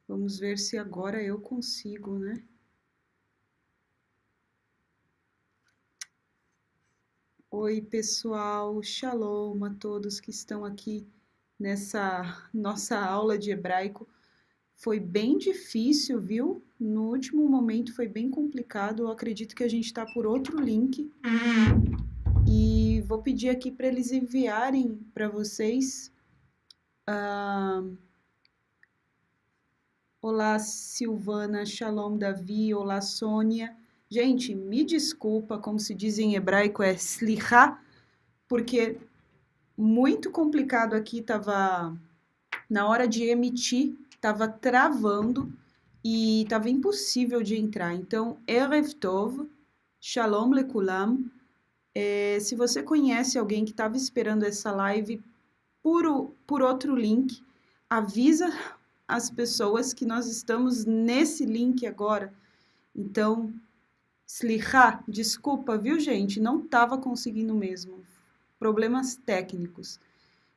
Vamos ver se agora eu consigo, né? Oi, pessoal, shalom a todos que estão aqui nessa nossa aula de hebraico. Foi bem difícil, viu? No último momento foi bem complicado. Eu acredito que a gente está por outro link. E vou pedir aqui para eles enviarem para vocês. Olá, Silvana, shalom, Davi, olá, Sônia. Gente, me desculpa, como se diz em hebraico, é slicha, porque muito complicado aqui, tava na hora de emitir, tava travando e tava impossível de entrar. Então, Erev Tov, Shalom Lekulam. Se você conhece alguém que estava esperando essa live por outro link, avisa as pessoas que nós estamos nesse link agora. Então, Slicha, desculpa, viu, gente? Não estava conseguindo mesmo. Problemas técnicos.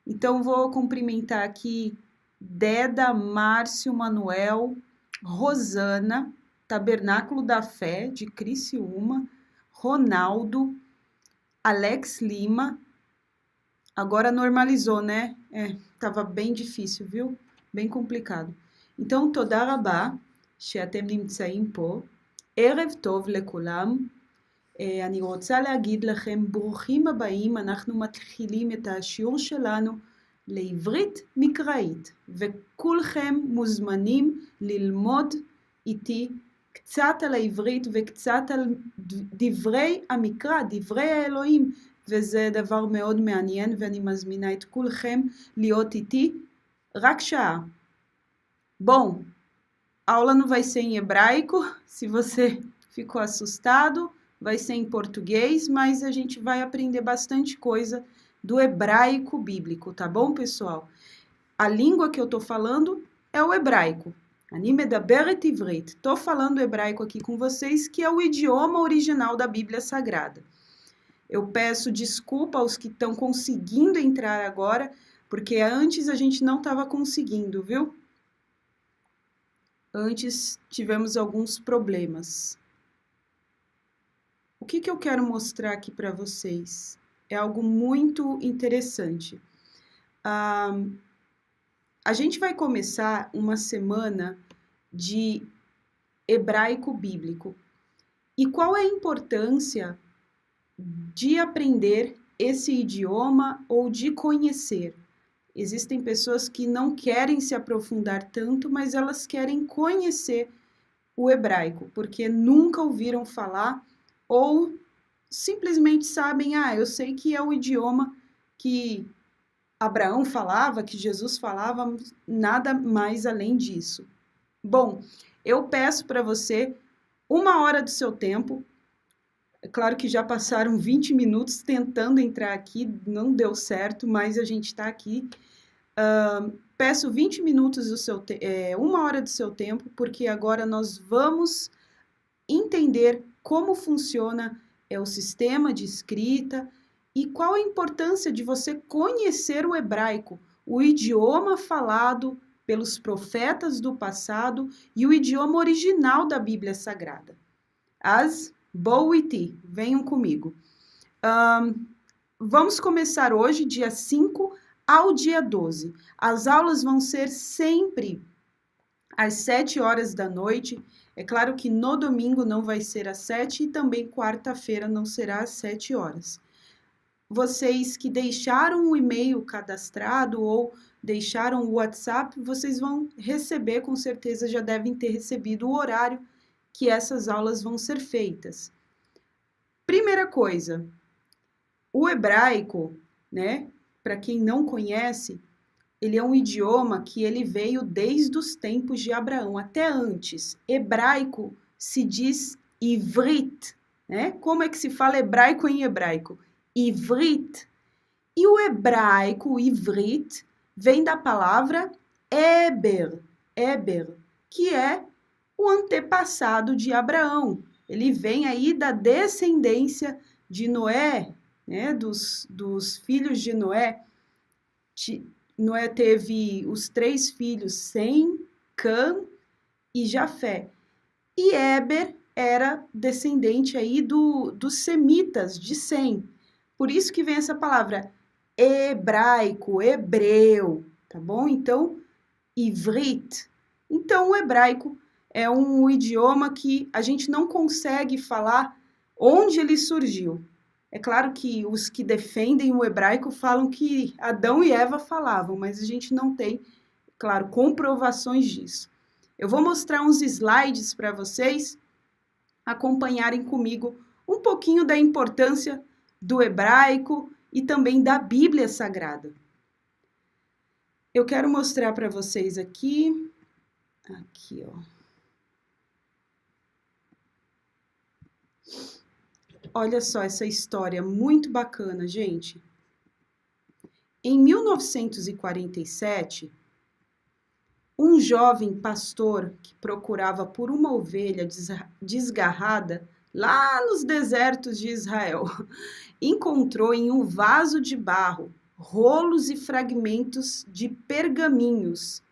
Então, vou cumprimentar aqui Deda, Márcio, Manuel, Rosana, Tabernáculo da Fé, de Criciúma, Ronaldo, Alex Lima. Agora normalizou, né? Tava bem difícil, viu? bem complicado. então, תודה רבה שאתם נמצאים פה. ערב טוב לכולם. אני רוצה להגיד לכם, ברוכים הבאים, אנחנו מתחילים את השיעור שלנו לעברית מקראית, וכולכם מוזמנים ללמוד איתי קצת על העברית וקצת על דברי המקרא, דברי האלוהים, וזה דבר מאוד מעניין, ואני מזמינה את כולכם להיות איתי רק שעה. Bom, a aula não vai ser em hebraico, se você ficou assustado, vai ser em português, mas a gente vai aprender bastante coisa do hebraico bíblico, tá bom, pessoal? A língua que eu tô falando é o hebraico. אני מדברת עברית. Tô falando hebraico aqui com vocês, que é o idioma original da Bíblia Sagrada. Eu peço desculpa aos que estão conseguindo entrar agora, porque antes a gente não estava conseguindo, viu? Antes tivemos alguns problemas. O que eu quero mostrar aqui para vocês? É algo muito interessante. A gente vai começar uma semana de hebraico bíblico. E qual é a importância de aprender esse idioma ou de conhecer? Existem pessoas que não querem se aprofundar tanto, mas elas querem conhecer o hebraico, porque nunca ouviram falar ou simplesmente sabem, eu sei que é o idioma que Abraão falava, que Jesus falava, nada mais além disso. Bom, eu peço para você 1 hora do seu tempo. É claro que já passaram 20 minutos tentando entrar aqui, não deu certo, mas a gente está aqui. Peço 20 minutos do seu 1 hora do seu tempo, porque agora nós vamos entender como funciona o sistema de escrita e qual a importância de você conhecer o hebraico, o idioma falado pelos profetas do passado e o idioma original da Bíblia Sagrada. As bom iti, venham comigo. Vamos começar hoje, dia 5 ao dia 12. As aulas vão ser sempre às 7 horas da noite. É claro que no domingo não vai ser às 7 e também quarta-feira não será às 7 horas. Vocês que deixaram o e-mail cadastrado ou deixaram o WhatsApp, vocês vão receber, com certeza já devem ter recebido o horário que essas aulas vão ser feitas. Primeira coisa, o hebraico, né, para quem não conhece, ele é um idioma que ele veio desde os tempos de Abraão, até antes. Hebraico se diz ivrit, né? Como é que se fala hebraico em hebraico? Ivrit. E o hebraico, o ivrit, vem da palavra Eber, que é o antepassado de Abraão. Ele vem aí da descendência de Noé, né? Dos filhos de Noé. Noé teve os 3 filhos, Sem, Cã e Jafé. E Éber era descendente aí dos semitas, de Sem. Por isso que vem essa palavra hebraico, hebreu, tá bom? Então, ivrit. Então, o hebraico é um idioma que a gente não consegue falar onde ele surgiu. É claro que os que defendem o hebraico falam que Adão e Eva falavam, mas a gente não tem, claro, comprovações disso. Eu vou mostrar uns slides para vocês acompanharem comigo um pouquinho da importância do hebraico e também da Bíblia Sagrada. Eu quero mostrar para vocês aqui, ó. Olha só essa história muito bacana, gente. Em 1947, um jovem pastor que procurava por uma ovelha desgarrada lá nos desertos de Israel encontrou em um vaso de barro rolos e fragmentos de pergaminhos.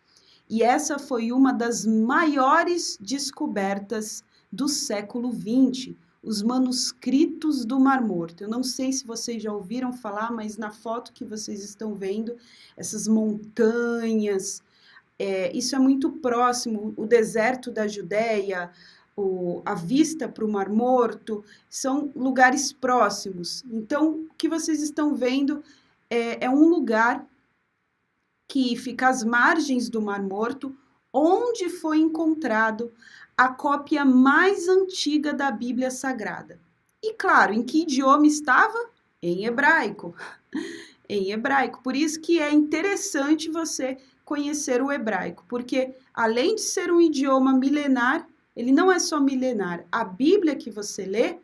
E essa foi uma das maiores descobertas do século XX, os manuscritos do Mar Morto. Eu não sei se vocês já ouviram falar, mas na foto que vocês estão vendo, essas montanhas, isso é muito próximo, o deserto da Judéia, a vista para o Mar Morto, são lugares próximos. Então, o que vocês estão vendo é um lugar que fica às margens do Mar Morto, onde foi encontrado a cópia mais antiga da Bíblia Sagrada. E claro, em que idioma estava? Em hebraico. Em hebraico. Por isso que é interessante você conhecer o hebraico, porque além de ser um idioma milenar, ele não é só milenar. A Bíblia que você lê,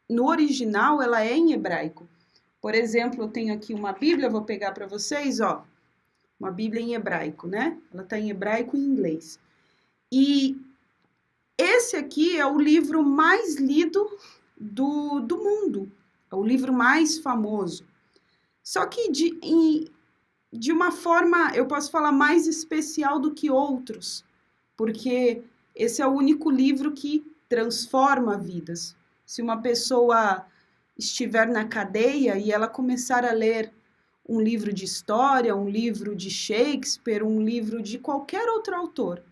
no original, ela é em hebraico. Por exemplo, eu tenho aqui uma Bíblia, vou pegar para vocês, ó, uma Bíblia em hebraico, né? Ela está em hebraico e inglês. E esse aqui é o livro mais lido do mundo, é o livro mais famoso. Só que de uma forma, eu posso falar, mais especial do que outros, porque esse é o único livro que transforma vidas. Se uma pessoa estiver na cadeia e ela começar a ler um livro de história, um livro de Shakespeare, um livro de qualquer outro autor,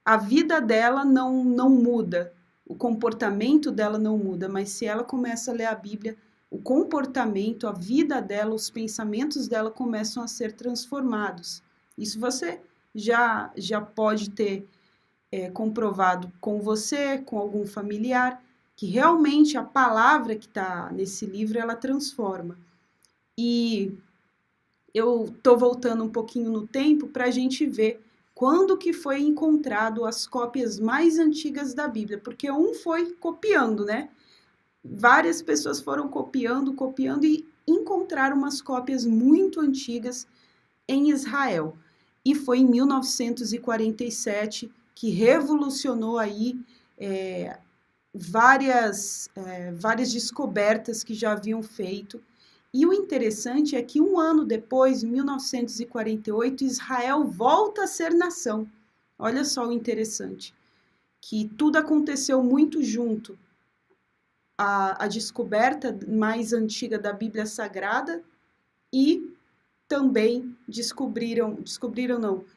a vida dela não muda, o comportamento dela não muda, mas se ela começa a ler a Bíblia, o comportamento, a vida dela, os pensamentos dela começam a ser transformados. Isso você já pode ter comprovado com você, com algum familiar, que realmente a palavra que está nesse livro, ela transforma. E eu estou voltando um pouquinho no tempo para a gente ver quando que foi encontrado as cópias mais antigas da Bíblia, porque um foi copiando, né? Várias pessoas foram copiando e encontraram umas cópias muito antigas em Israel. E foi em 1947 que revolucionou aí várias descobertas que já haviam feito. E o interessante é que um ano depois, em 1948, Israel volta a ser nação. Olha só o interessante, que tudo aconteceu muito junto. A descoberta mais antiga da Bíblia Sagrada e também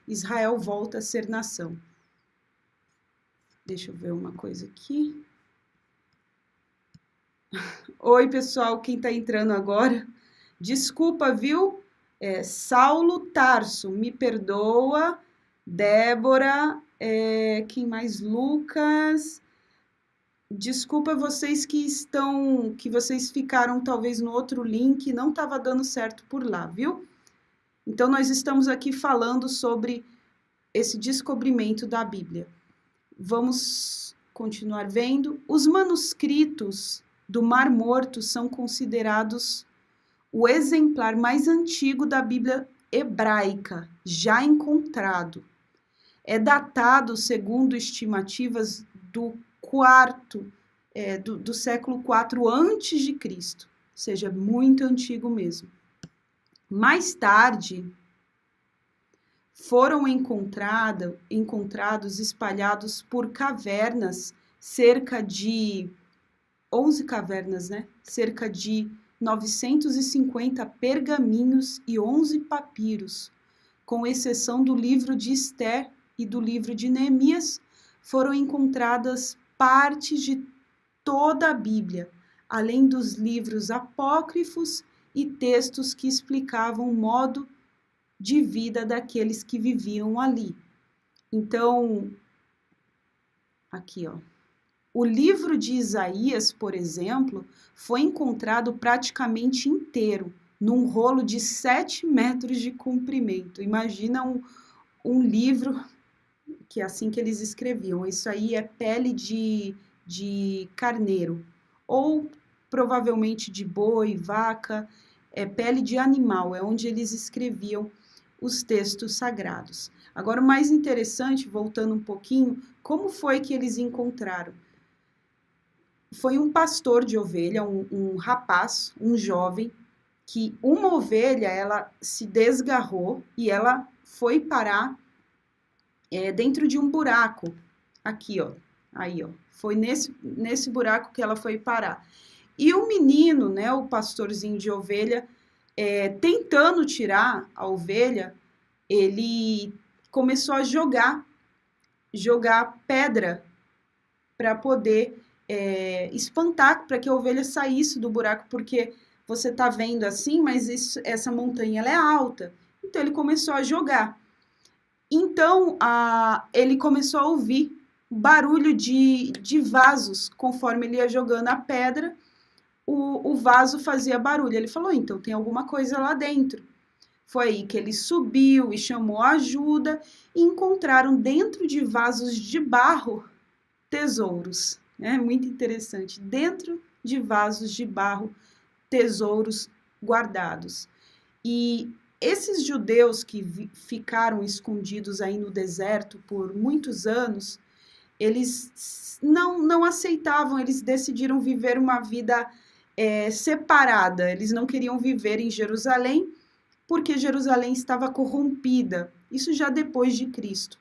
Israel volta a ser nação. Deixa eu ver uma coisa aqui. Oi, pessoal, quem está entrando agora? Desculpa, viu? Saulo Tarso, me perdoa. Débora, quem mais? Lucas. Desculpa vocês que vocês ficaram talvez no outro link, não estava dando certo por lá, viu? Então, nós estamos aqui falando sobre esse descobrimento da Bíblia. Vamos continuar vendo. Os manuscritos do Mar Morto são considerados o exemplar mais antigo da Bíblia hebraica já encontrado. É datado, segundo estimativas, do século IV antes de Cristo, ou seja, muito antigo mesmo. Mais tarde, foram encontrados espalhados por cavernas, cerca de 11 cavernas, né? Cerca de 950 pergaminhos e 11 papiros, com exceção do livro de Esther e do livro de Neemias, foram encontradas partes de toda a Bíblia, além dos livros apócrifos e textos que explicavam o modo de vida daqueles que viviam ali. Então, aqui, ó. O livro de Isaías, por exemplo, foi encontrado praticamente inteiro, num rolo de 7 metros de comprimento. Imagina um livro, que é assim que eles escreviam. Isso aí é pele de carneiro, ou provavelmente de boi, vaca, é pele de animal, é onde eles escreviam os textos sagrados. Agora, o mais interessante, voltando um pouquinho, como foi que eles encontraram? Foi um pastor de ovelha, um rapaz, um jovem, que uma ovelha, ela se desgarrou e ela foi parar dentro de um buraco, aqui, ó, aí, ó, foi nesse buraco que ela foi parar. E o menino, né, o pastorzinho de ovelha, tentando tirar a ovelha, ele começou a jogar pedra para poder espantar, para que a ovelha saísse do buraco, porque você está vendo assim, mas essa montanha ela é alta. Então ele começou a jogar. Então ele começou a ouvir barulho de vasos, conforme ele ia jogando a pedra, o vaso fazia barulho. Ele falou, então tem alguma coisa lá dentro. Foi aí que ele subiu e chamou ajuda e encontraram dentro de vasos de barro tesouros. É muito interessante. Dentro de vasos de barro, tesouros guardados. E esses judeus que ficaram escondidos aí no deserto por muitos anos, eles não aceitavam, eles decidiram viver uma vida separada. Eles não queriam viver em Jerusalém, porque Jerusalém estava corrompida, isso já depois de Cristo,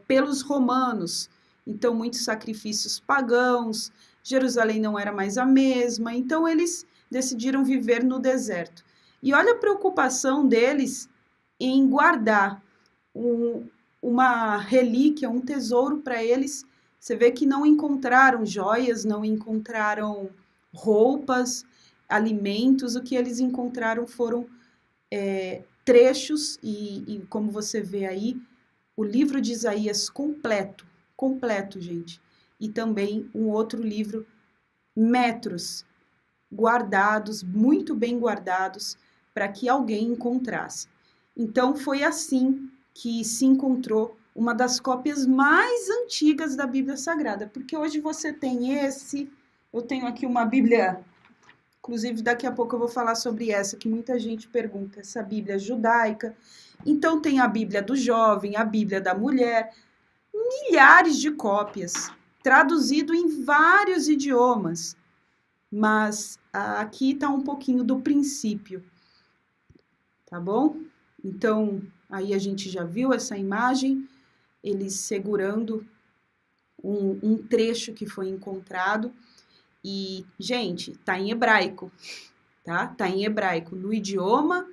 pelos romanos. Então, muitos sacrifícios pagãos, Jerusalém não era mais a mesma, então eles decidiram viver no deserto. E olha a preocupação deles em guardar uma relíquia, um tesouro para eles. Você vê que não encontraram joias, não encontraram roupas, alimentos, o que eles encontraram foram trechos, e como você vê aí, o livro de Isaías completo, gente, e também um outro livro, metros, guardados, muito bem guardados, para que alguém encontrasse. Então, foi assim que se encontrou uma das cópias mais antigas da Bíblia Sagrada, porque hoje você tem eu tenho aqui uma Bíblia, inclusive daqui a pouco eu vou falar sobre essa, que muita gente pergunta, essa Bíblia judaica. Então tem a Bíblia do jovem, a Bíblia da mulher, milhares de cópias, traduzido em vários idiomas, mas aqui está um pouquinho do princípio, tá bom? Então, aí a gente já viu essa imagem, eles segurando um trecho que foi encontrado. E, gente, tá em hebraico, tá? Tá em hebraico, no idioma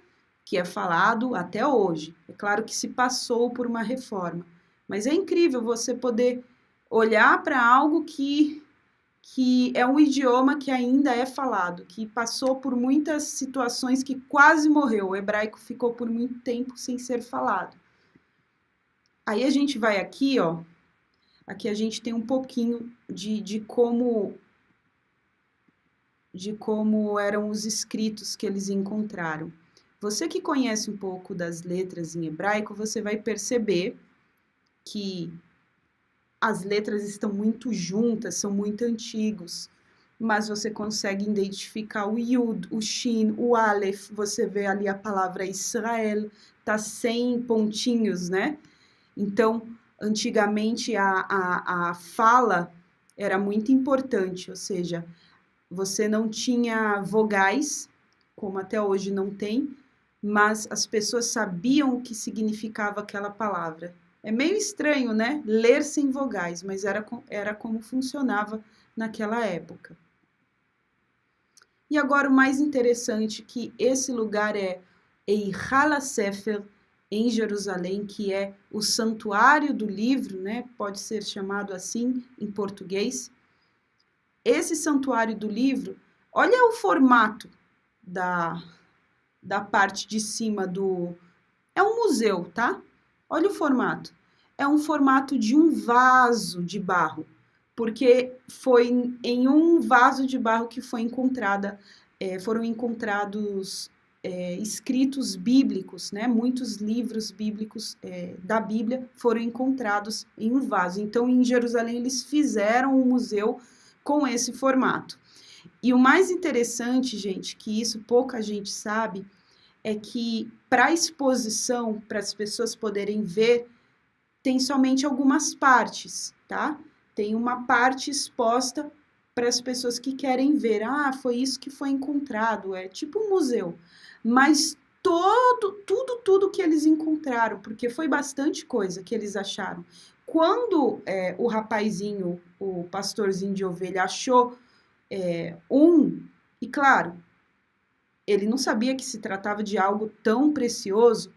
que é falado até hoje. É claro que se passou por uma reforma, mas é incrível você poder olhar para algo que é um idioma que ainda é falado, que passou por muitas situações, que quase morreu. O hebraico ficou por muito tempo sem ser falado. Aí a gente vai aqui, ó. Aqui a gente tem um pouquinho de como eram os escritos que eles encontraram. Você que conhece um pouco das letras em hebraico, você vai perceber que as letras estão muito juntas, são muito antigos, mas você consegue identificar o Yud, o Shin, o Aleph, você vê ali a palavra Israel, tá sem pontinhos, né? Então, antigamente a fala era muito importante, ou seja, você não tinha vogais, como até hoje não tem, mas as pessoas sabiam o que significava aquela palavra. É meio estranho, né? Ler sem vogais, mas era como funcionava naquela época. E agora o mais interessante que esse lugar é Eichal HaSefer, em Jerusalém, que é o santuário do livro, né? Pode ser chamado assim em português. Esse santuário do livro, olha o formato da parte de cima do... É um museu, tá? Olha o formato. É um formato de um vaso de barro, porque foi em um vaso de barro que foi foram encontrados escritos bíblicos, né? Muitos livros bíblicos da Bíblia foram encontrados em um vaso. Então, em Jerusalém, eles fizeram um museu com esse formato. E o mais interessante, gente, que isso pouca gente sabe, é que para a exposição, para as pessoas poderem ver, tem somente algumas partes, tá? Tem uma parte exposta para as pessoas que querem ver. Ah, foi isso que foi encontrado, é tipo um museu. Mas tudo que eles encontraram, porque foi bastante coisa que eles acharam. Quando o rapazinho, o pastorzinho de ovelha, achou e claro, ele não sabia que se tratava de algo tão precioso,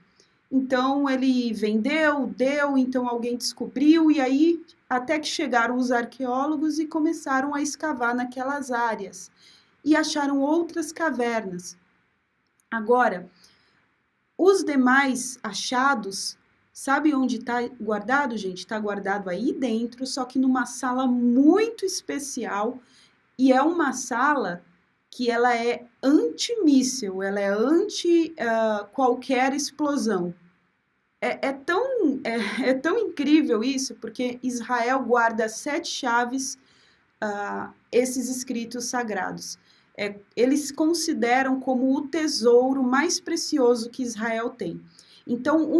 então ele vendeu, deu, então alguém descobriu, e aí até que chegaram os arqueólogos e começaram a escavar naquelas áreas e acharam outras cavernas. Agora, os demais achados, sabe onde está guardado, gente? Está guardado aí dentro, só que numa sala muito especial, e é uma sala que ela é antimíssel, ela é anti qualquer explosão. É tão incrível isso, porque Israel guarda 7 chaves, esses escritos sagrados. Eles consideram como o tesouro mais precioso que Israel tem. Então,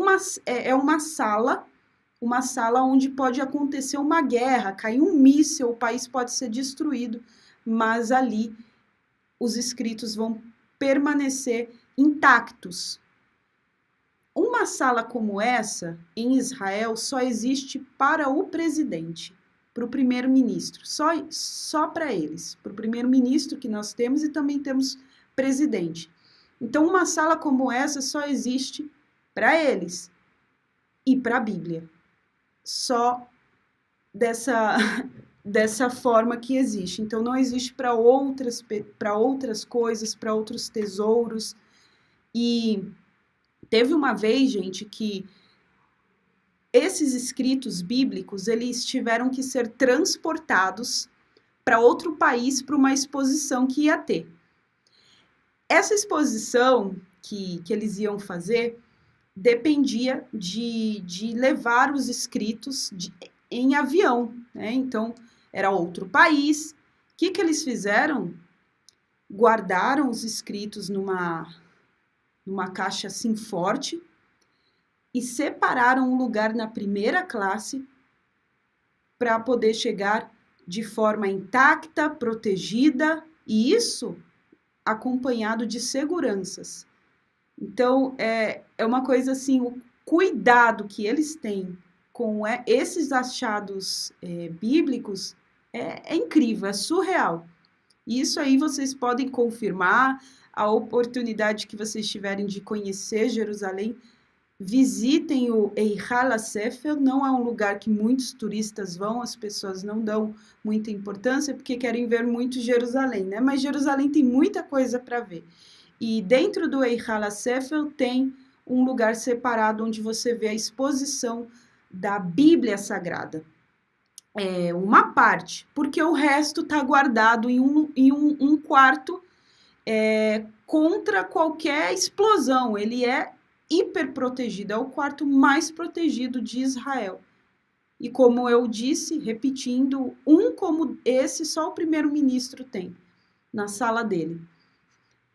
é uma sala onde pode acontecer uma guerra, cair um míssil, o país pode ser destruído, mas ali os escritos vão permanecer intactos. Uma sala como essa, em Israel, só existe para o presidente, para o primeiro-ministro, só para eles, para o primeiro-ministro que nós temos e também temos presidente. Então, uma sala como essa só existe para eles e para a Bíblia. Só dessa forma que existe. Então, não existe para outras coisas, para outros tesouros. E teve uma vez, gente, que esses escritos bíblicos, eles tiveram que ser transportados para outro país para uma exposição que ia ter. Essa exposição que eles iam fazer dependia de levar os escritos em avião, né? Então, era outro país. O que eles fizeram? Guardaram os escritos numa caixa assim forte e separaram um lugar na primeira classe para poder chegar de forma intacta, protegida, e isso acompanhado de seguranças. Então, é uma coisa assim, o cuidado que eles têm com esses achados bíblicos é incrível, é surreal. E isso aí vocês podem confirmar, a oportunidade que vocês tiverem de conhecer Jerusalém, visitem o Eichal HaSefer, não é um lugar que muitos turistas vão, as pessoas não dão muita importância porque querem ver muito Jerusalém, né? Mas Jerusalém tem muita coisa para ver. E dentro do Eichal HaSefer tem um lugar separado onde você vê a exposição da Bíblia Sagrada. É uma parte, porque o resto está guardado em um quarto contra qualquer explosão. Ele é hiper protegido, é o quarto mais protegido de Israel. E como eu disse, repetindo, como esse só o primeiro-ministro tem na sala dele.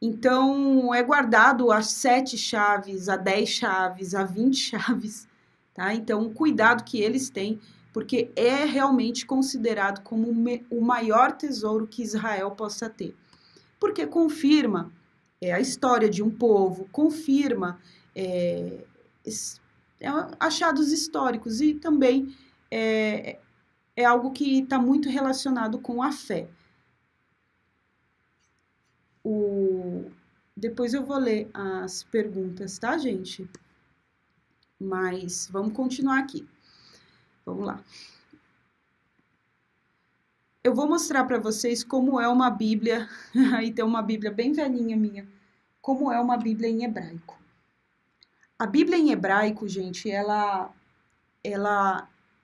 Então, é guardado as 7 chaves, a 10 chaves, a 20 chaves, tá? Então, o cuidado que eles têm, porque é realmente considerado como o maior tesouro que Israel possa ter. Porque confirma a história de um povo, confirma achados históricos e também é algo que está muito relacionado com a fé. Depois eu vou ler as perguntas, tá, gente? Mas vamos continuar aqui. Vamos lá. Eu vou mostrar para vocês como é uma Bíblia, aí tem uma Bíblia bem velhinha minha, como é uma Bíblia em hebraico. A Bíblia em hebraico, gente, ela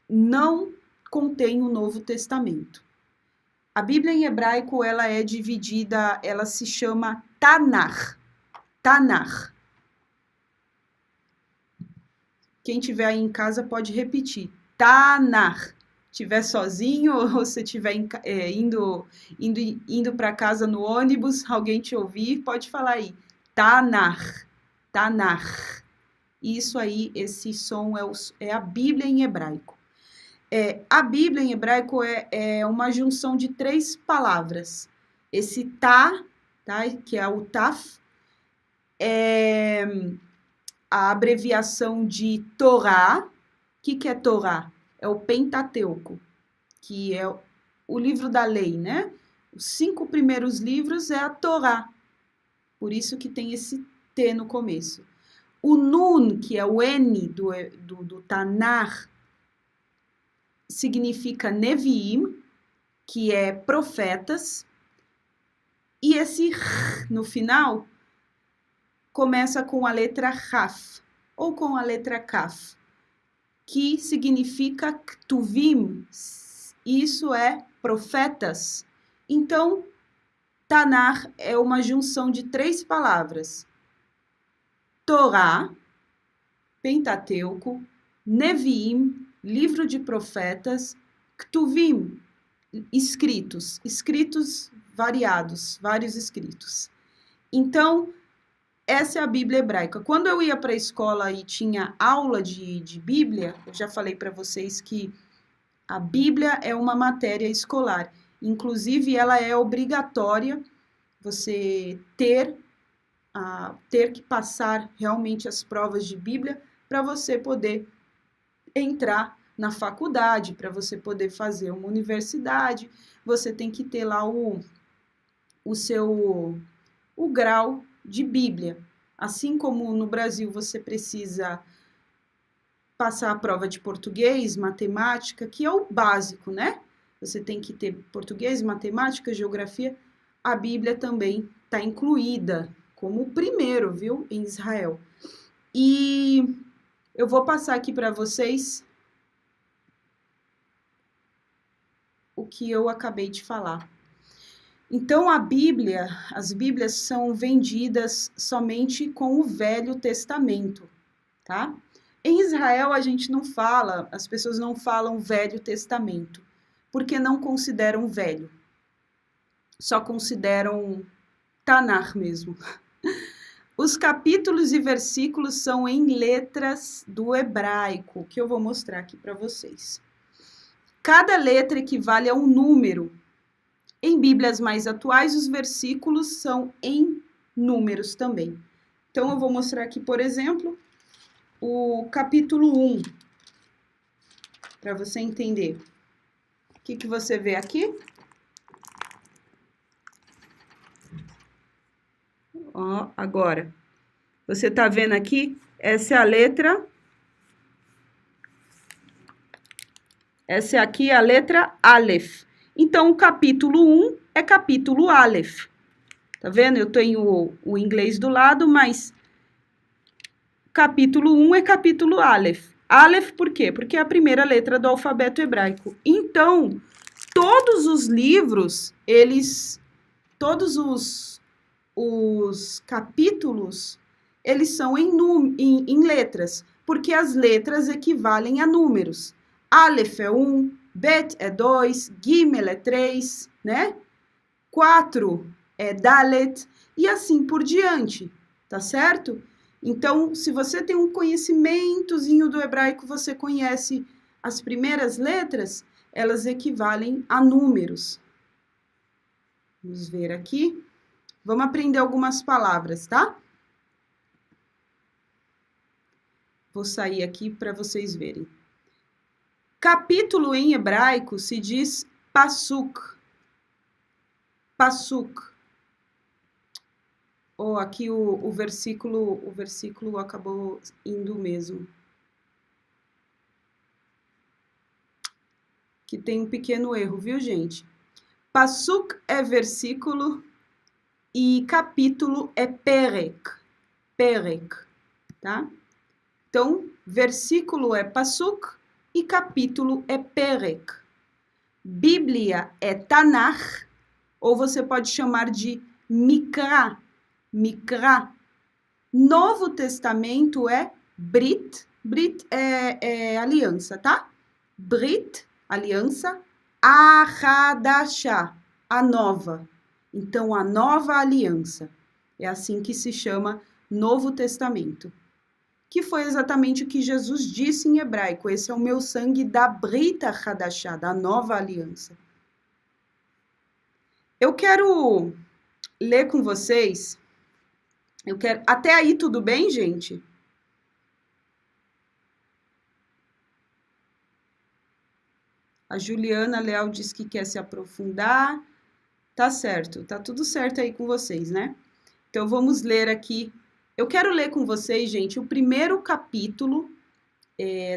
não contém o Novo Testamento. A Bíblia em hebraico, ela é dividida, ela se chama Tanakh. Tanakh. Quem tiver aí em casa pode repetir. Tanakh. Estiver sozinho ou você estiver indo para casa no ônibus, alguém te ouvir, pode falar aí. Tanakh. Tanakh. Isso aí, esse som é a Bíblia em hebraico. A Bíblia em hebraico é uma junção de 3 palavras. Esse tá, que é o taf, é a abreviação de Torá. O que é Torá? É o Pentateuco, que é o livro da lei, né? Os 5 primeiros livros é a Torá. Por isso que tem esse T no começo. O Nun, que é o N do Tanakh, significa Neviim, que é profetas. E esse R no final começa com a letra Raf, ou com a letra Kaf, que significa Ktuvim, isso é profetas. Então, Tanakh é uma junção de 3 palavras. Torá, Pentateuco, Neviim, livro de profetas, Ktuvim, escritos variados, vários escritos. Então, essa é a Bíblia hebraica. Quando eu ia para a escola e tinha aula de Bíblia, eu já falei para vocês que a Bíblia é uma matéria escolar. Inclusive, ela é obrigatória você ter que passar realmente as provas de Bíblia para você poder entrar na faculdade, para você poder fazer uma universidade. Você tem que ter lá o grau de Bíblia. Assim como no Brasil você precisa passar a prova de português, matemática, que é o básico, né? Você tem que ter português, matemática, geografia. A Bíblia também está incluída como o primeiro, viu, em Israel. E eu vou passar aqui para vocês o que eu acabei de falar. Então, as Bíblias são vendidas somente com o Velho Testamento, tá? Em Israel, a gente não fala, as pessoas não falam Velho Testamento, porque não consideram velho. Só consideram Tanakh mesmo. Os capítulos e versículos são em letras do hebraico, que eu vou mostrar aqui para vocês. Cada letra equivale a um número. Em Bíblias mais atuais, os versículos são em números também. Então, eu vou mostrar aqui, por exemplo, o capítulo 1, para você entender. O que você vê aqui? Ó, agora, você está vendo aqui? Essa é a letra. Essa aqui é a letra Aleph. Então, o capítulo 1 é capítulo Aleph. Tá vendo? Eu tenho o inglês do lado, mas capítulo 1 é capítulo Aleph. Aleph por quê? Porque é a primeira letra do alfabeto hebraico. Então, todos os livros, todos os capítulos, eles são em letras, porque as letras equivalem a números. Aleph é 1, Bet é 2, Gimel é 3, né? 4 é Dalet, e assim por diante, tá certo? Então, se você tem um conhecimentozinho do hebraico, você conhece as primeiras letras, elas equivalem a números. Vamos ver aqui. Vamos aprender algumas palavras, tá? Vou sair aqui para vocês verem. Capítulo em hebraico se diz pasuk. Pasuk. Oh, aqui o versículo acabou indo mesmo. Que tem um pequeno erro, viu, gente? Pasuk é versículo e capítulo é perek. Perek, tá? Então, versículo é pasuk e capítulo é perek. Bíblia é Tanakh, ou você pode chamar de Mikra. Mikra. Novo Testamento é Brit. Brit é aliança, tá? Brit, aliança. Ahadashah, a nova. Então, a nova aliança. É assim que se chama Novo Testamento. Que foi exatamente o que Jesus disse em hebraico. Esse é o meu sangue da Brit Hadashah, da nova aliança. Eu quero ler com vocês. Até aí tudo bem, gente? A Juliana Leal diz que quer se aprofundar. Tá certo, tá tudo certo aí com vocês, né? Então vamos ler aqui. Eu quero ler com vocês, gente, o primeiro capítulo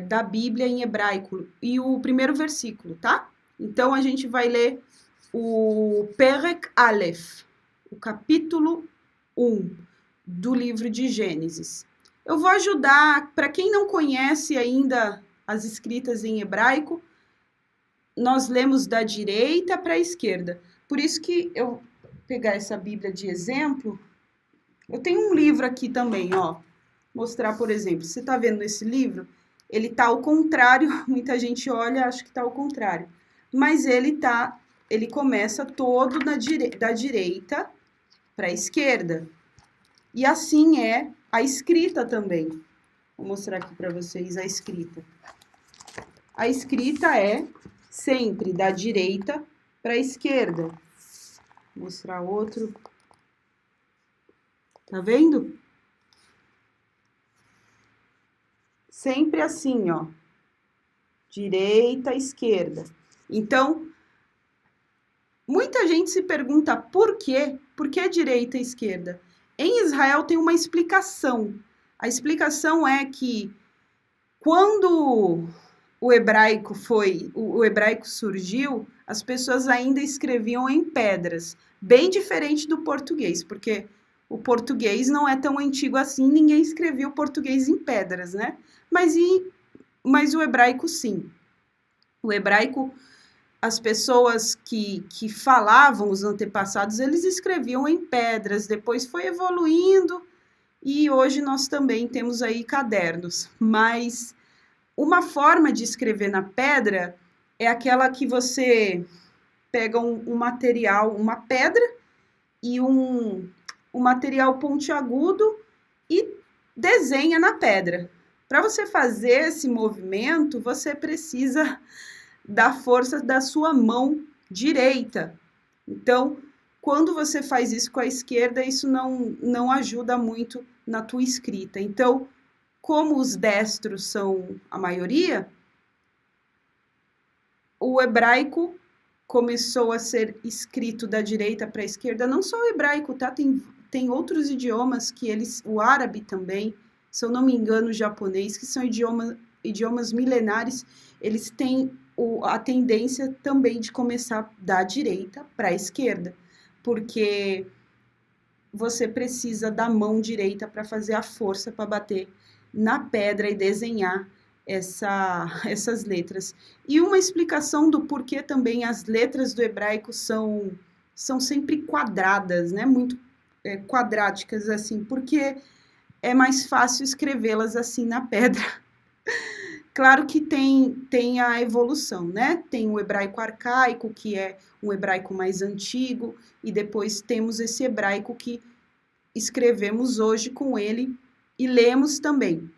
da Bíblia em hebraico e o primeiro versículo, tá? Então a gente vai ler o Perek Aleph, o capítulo 1 do livro de Gênesis. Eu vou ajudar, para quem não conhece ainda as escritas em hebraico, nós lemos da direita para a esquerda. Por isso que eu vou pegar essa Bíblia de exemplo. Eu tenho um livro aqui também, ó. Mostrar, por exemplo, você está vendo esse livro? Ele tá ao contrário, muita gente olha, acha que tá ao contrário. Mas ele começa todo da direita para a esquerda. E assim é a escrita também. Vou mostrar aqui para vocês a escrita. A escrita é sempre da direita para a esquerda. Vou mostrar outro. Tá vendo? Sempre assim, ó. Direita, esquerda. Então, muita gente se pergunta por quê? Por que direita e esquerda? Em Israel tem uma explicação. A explicação é que quando o hebraico surgiu, as pessoas ainda escreviam em pedras, bem diferente do português, porque o português não é tão antigo assim, ninguém escrevia o português em pedras, né? Mas o hebraico sim. O hebraico, as pessoas que falavam, os antepassados, eles escreviam em pedras, depois foi evoluindo e hoje nós também temos aí cadernos. Mas uma forma de escrever na pedra é aquela que você pega um material, uma pedra e um material pontiagudo e desenha na pedra. Para você fazer esse movimento, você precisa da força da sua mão direita. Então, quando você faz isso com a esquerda, isso não ajuda muito na tua escrita. Então, como os destros são a maioria, o hebraico começou a ser escrito da direita para a esquerda, não só o hebraico, tá? Tem outros idiomas que o árabe também, se eu não me engano, o japonês, que são idiomas milenares, eles têm a tendência também de começar da direita para a esquerda, porque você precisa da mão direita para fazer a força para bater na pedra e desenhar essas letras. E uma explicação do porquê também as letras do hebraico são sempre quadradas, né? Muito quadráticas, assim, porque é mais fácil escrevê-las assim na pedra. Claro que tem a evolução, né? Tem o hebraico arcaico, que é um hebraico mais antigo, e depois temos esse hebraico que escrevemos hoje com ele e lemos também.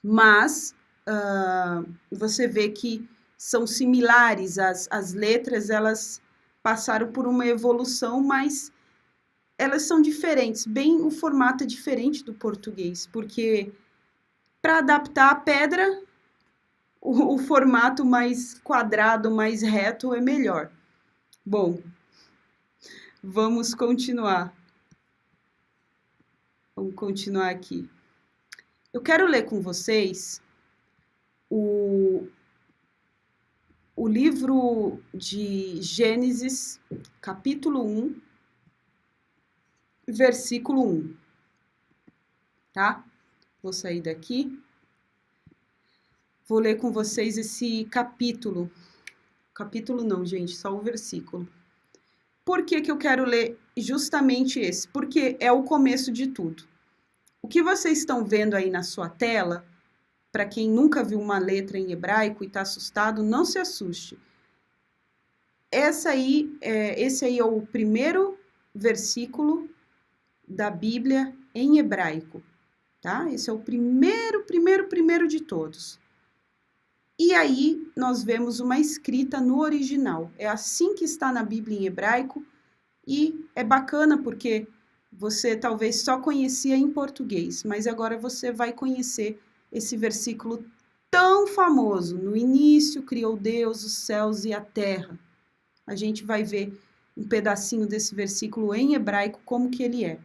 Mas você vê que são similares, as letras, elas passaram por uma evolução, mas elas são diferentes, bem o formato é diferente do português, porque para adaptar a pedra, o formato mais quadrado, mais reto é melhor. Bom, vamos continuar. Vamos continuar aqui. Eu quero ler com vocês o livro de Gênesis, capítulo 1, versículo 1. Tá? Vou sair daqui. Vou ler com vocês esse capítulo. Capítulo não, gente, só o versículo. Por que que eu quero ler justamente esse? Porque é o começo de tudo. O que vocês estão vendo aí na sua tela, para quem nunca viu uma letra em hebraico e está assustado, não se assuste. Esse aí é o primeiro versículo da Bíblia em hebraico, tá? Esse é o primeiro de todos. E aí nós vemos uma escrita no original. É assim que está na Bíblia em hebraico e é bacana porque você talvez só conhecia em português, mas agora você vai conhecer esse versículo tão famoso. No início criou Deus os céus e a terra. A gente vai ver um pedacinho desse versículo em hebraico, como que ele é.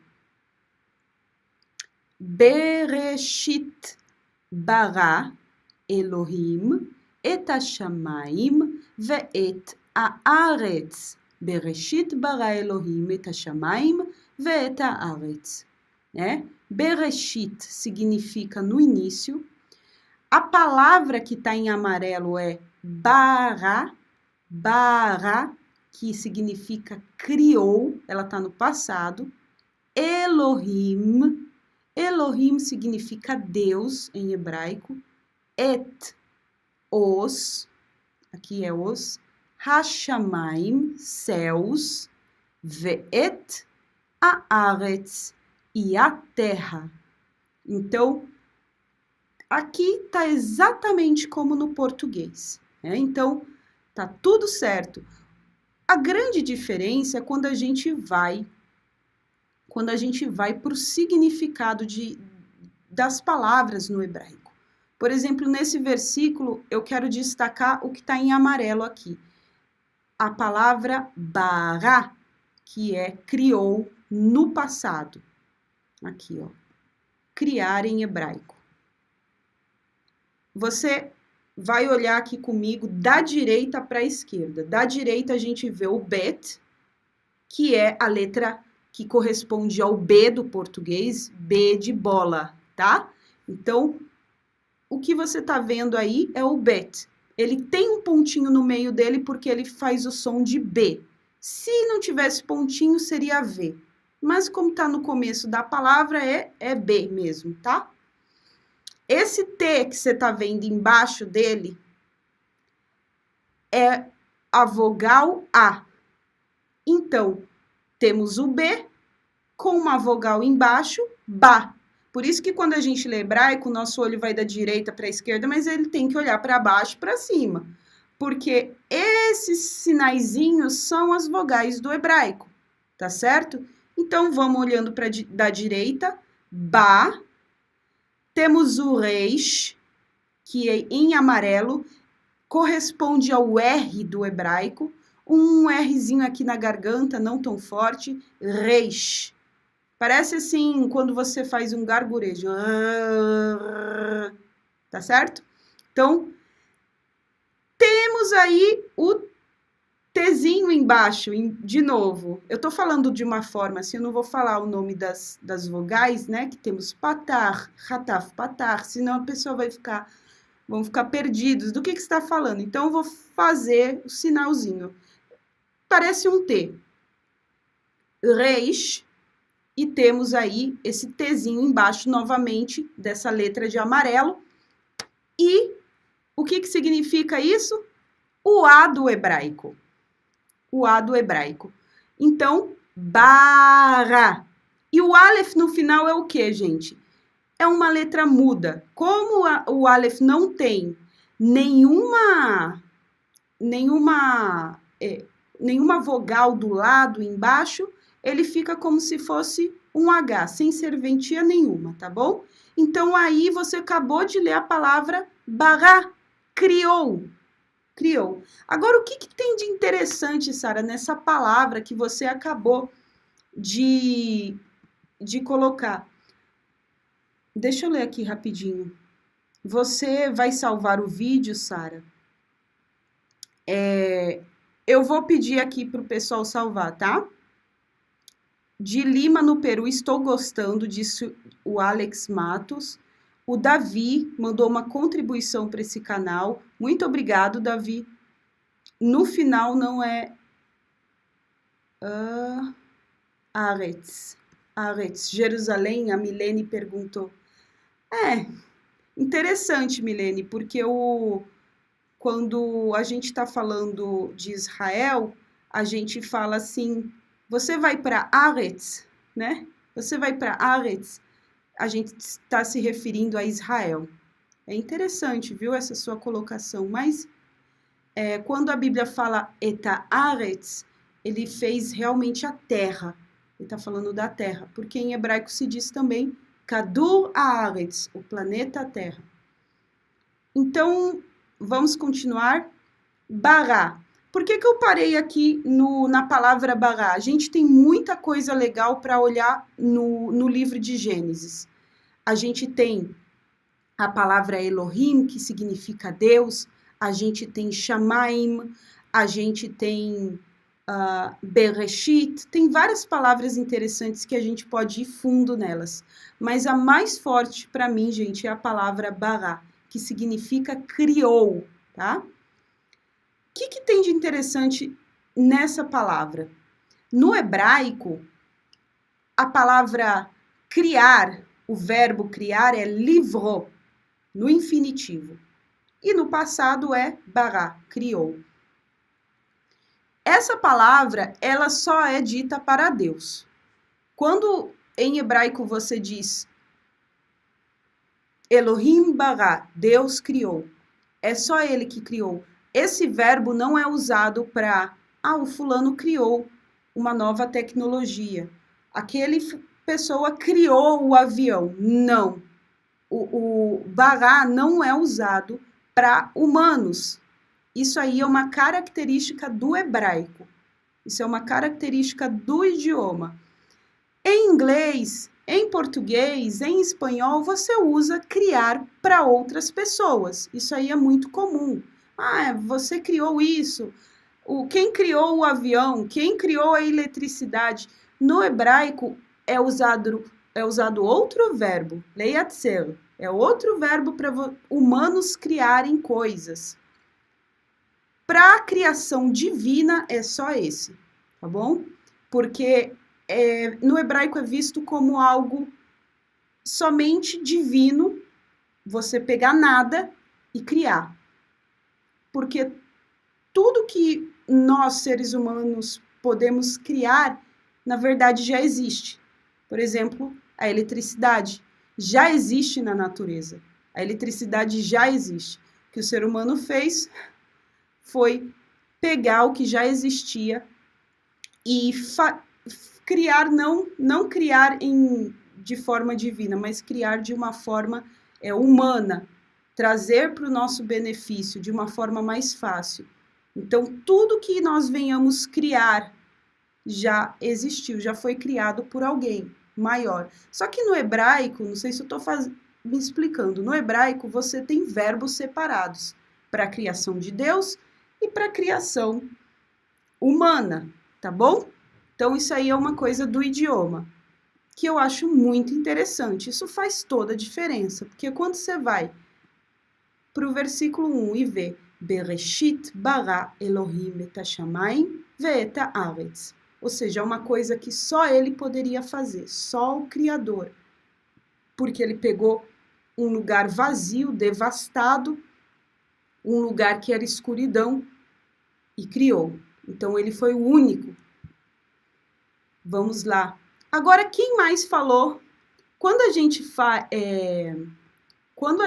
Bereshit bara Elohim et hashamayim ve'et haaretz. Bereshit bara Elohim et hashamayim ve'et haaretz. Bereshit significa no início. A palavra que está em amarelo é bara, que significa criou, ela está no passado. Elohim significa Deus em hebraico. Et, os, aqui é os. Hashamayim, céus. Ve'et, haaretz, e a terra. Então, aqui está exatamente como no português. Então, tá tudo certo. A grande diferença é quando a gente vai para o significado das palavras no hebraico. Por exemplo, nesse versículo, eu quero destacar o que está em amarelo aqui. A palavra bara, que é criou no passado. Aqui, ó. Criar em hebraico. Você vai olhar aqui comigo da direita para a esquerda. Da direita a gente vê o bet, que é a letra que corresponde ao B do português, B de bola, tá? Então, o que você está vendo aí é o bet. Ele tem um pontinho no meio dele porque ele faz o som de B. Se não tivesse pontinho, seria V. Mas como está no começo da palavra, é B mesmo, tá? Esse T que você está vendo embaixo dele é a vogal A. Então, temos o B com uma vogal embaixo, Ba. Por isso que quando a gente lê hebraico, o nosso olho vai da direita para a esquerda, mas ele tem que olhar para baixo e para cima. Porque esses sinaizinhos são as vogais do hebraico, tá certo? Então, vamos olhando da direita, Ba. Temos o Reish, que é em amarelo, corresponde ao R do hebraico. Um Rzinho aqui na garganta, não tão forte, Reish. Parece assim, quando você faz um gargurejo. Tá certo? Então, temos aí o Tzinho embaixo, de novo. Eu tô falando de uma forma assim, eu não vou falar o nome das vogais, né? Que temos patar, rataf, patar, senão a pessoa vão ficar perdidos. Do que você está falando? Então, eu vou fazer o sinalzinho. Parece um T. Reish. E temos aí esse Tzinho embaixo, novamente, dessa letra de amarelo. E o que significa isso? O A do hebraico. O A do hebraico. Então, bara. E o Aleph no final é o quê, gente? É uma letra muda. Como o Aleph não tem nenhuma vogal do lado embaixo, ele fica como se fosse um H, sem serventia nenhuma, tá bom? Então, aí você acabou de ler a palavra bara, criou. Criou. Agora, o que tem de interessante, Sara, nessa palavra que você acabou de colocar? Deixa eu ler aqui rapidinho. Você vai salvar o vídeo, Sara? Eu vou pedir aqui para o pessoal salvar, tá? De Lima, no Peru, estou gostando, disse o Alex Matos. O Davi mandou uma contribuição para esse canal. Muito obrigado, Davi. No final não é... Aretz, Jerusalém, a Milene perguntou. Interessante, Milene, porque quando a gente está falando de Israel, a gente fala assim, você vai para Aretz, né? Você vai para Aretz, a gente está se referindo a Israel. É interessante, viu, essa sua colocação, mas quando a Bíblia fala Eta Aretz, ele fez realmente a terra. Ele está falando da terra, porque em hebraico se diz também Kadur Haaretz, o planeta Terra. Então, vamos continuar. Bará. Por que eu parei aqui na palavra bará? A gente tem muita coisa legal para olhar no livro de Gênesis. A gente tem a palavra Elohim, que significa Deus. A gente tem Shamaim. A gente tem Bereshit, tem várias palavras interessantes que a gente pode ir fundo nelas, mas a mais forte para mim, gente, é a palavra bará, que significa criou, tá? O que tem de interessante nessa palavra? No hebraico, a palavra criar, o verbo criar é livrou, no infinitivo, e no passado é bará, criou. Essa palavra, ela só é dita para Deus. Quando em hebraico você diz Elohim bara, Deus criou, é só ele que criou. Esse verbo não é usado para, o fulano criou uma nova tecnologia. Aquele pessoa criou o avião. Não. O bara não é usado para humanos. Isso aí é uma característica do hebraico. Isso é uma característica do idioma. Em inglês, em português, em espanhol, você usa criar para outras pessoas. Isso aí é muito comum. Você criou isso. Quem criou o avião? Quem criou a eletricidade? No hebraico é usado outro verbo, leiatzer. É outro verbo para humanos criarem coisas. Para a criação divina é só esse, tá bom? Porque no hebraico é visto como algo somente divino, você pegar nada e criar. Porque tudo que nós, seres humanos, podemos criar, na verdade já existe. Por exemplo, a eletricidade já existe na natureza. A eletricidade já existe. O que o ser humano fez foi pegar o que já existia e criar, não criar de forma divina, mas criar de uma forma humana, trazer para o nosso benefício de uma forma mais fácil. Então, tudo que nós venhamos criar já existiu, já foi criado por alguém maior. Só que no hebraico, não sei se eu estou me explicando, no hebraico você tem verbos separados para a criação de Deus e para a criação humana, tá bom? Então, isso aí é uma coisa do idioma, que eu acho muito interessante. Isso faz toda a diferença, porque quando você vai para o versículo 1 e vê Bereshit bara Elohim et hashamayim ve'et haaretz, ou seja, é uma coisa que só ele poderia fazer, só o Criador, porque ele pegou um lugar vazio, devastado, um lugar que era escuridão, e criou. Então, ele foi o único. Vamos lá. Agora, quem mais falou? Quando a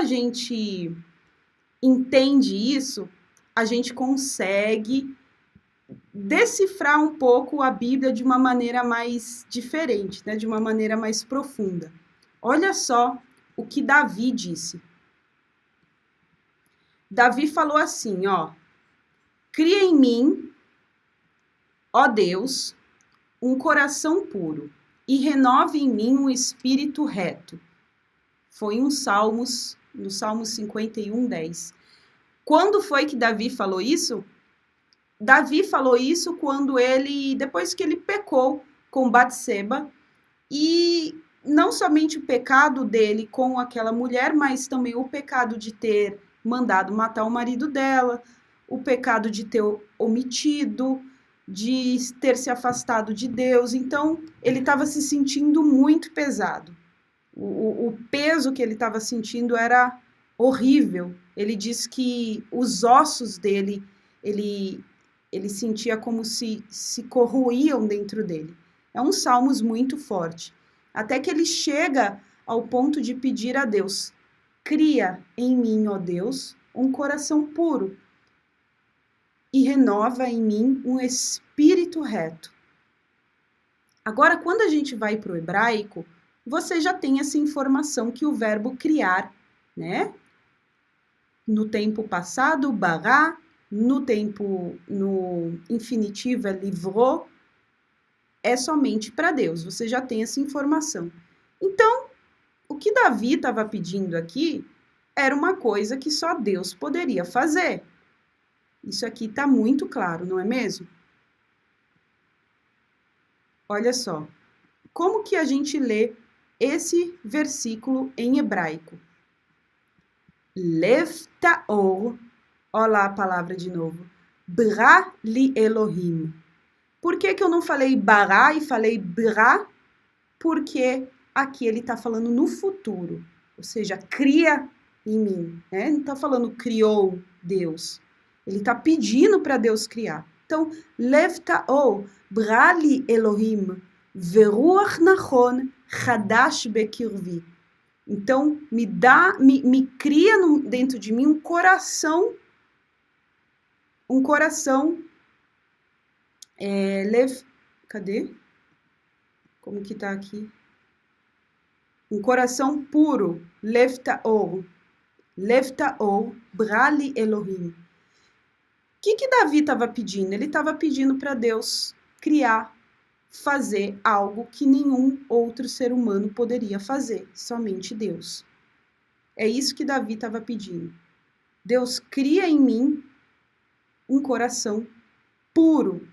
gente entende isso, a gente consegue decifrar um pouco a Bíblia de uma maneira mais diferente, né? De uma maneira mais profunda. Olha só o que Davi disse. Davi falou assim, ó: cria em mim, ó Deus, um coração puro e renove em mim um espírito reto. Foi no Salmo 51, 10. Quando foi que Davi falou isso? Davi falou isso depois que ele pecou com Batseba, e não somente o pecado dele com aquela mulher, mas também o pecado de ter mandado matar o marido dela, o pecado de ter omitido, de ter se afastado de Deus. Então, ele estava se sentindo muito pesado. O peso que ele estava sentindo era horrível. Ele diz que os ossos dele, ele sentia como se corroíam dentro dele. É um salmos muito forte. Até que ele chega ao ponto de pedir a Deus: cria em mim, ó Deus, um coração puro e renova em mim um espírito reto. Agora, quando a gente vai para o hebraico, você já tem essa informação que o verbo criar, né? No tempo passado, bará, no infinitivo é livrou, é somente para Deus. Você já tem essa informação. Então, o que Davi estava pedindo aqui era uma coisa que só Deus poderia fazer. Isso aqui está muito claro, não é mesmo? Olha só, como que a gente lê esse versículo em hebraico? Lev ta'or, olha lá a palavra de novo, Bra li Elohim. Por que eu não falei bará e falei bra? Porque aqui ele está falando no futuro, ou seja, cria em mim, né? Não está falando criou Deus, ele está pedindo para Deus criar. Então, lev ta'or, bra li Elohim, veruach nachon, chadash bekirvi. Então, me cria dentro de mim um coração, cadê? Como que tá aqui? Um coração puro, lev ta'or, brali Elohim. O que Davi estava pedindo? Ele estava pedindo para Deus criar, fazer algo que nenhum outro ser humano poderia fazer, somente Deus. É isso que Davi estava pedindo. Deus, cria em mim um coração puro.